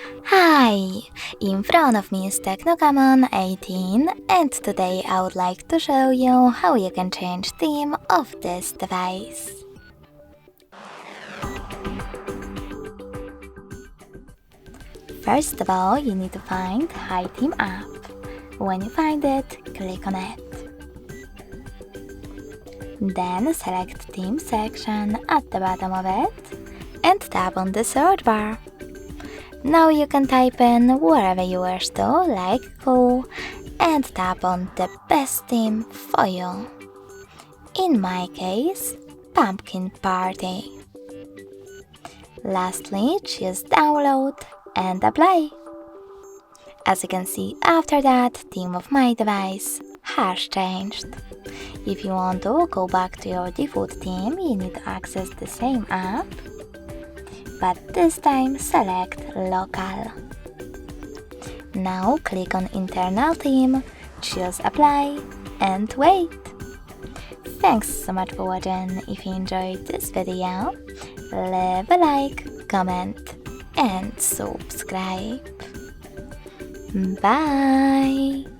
Hi! In front of me is TECNO CAMON 18 and today I would like to show you how you can change theme of this device. First of all, you need to find Hi Theme app. When you find it, click on it. Then select Theme section at the bottom of it and tap on the search bar. Now you can type in wherever you wish to, like cool, and tap on the best theme for you. In my case, Pumpkin Party. Lastly, choose download and apply. As you can see, after that, theme of my device has changed. If you want to go back to your default theme, you need to access the same app, but this time select local. Now click on internal theme, choose apply and wait. Thanks so much for watching. If you enjoyed this video, leave a like, comment and subscribe. Bye!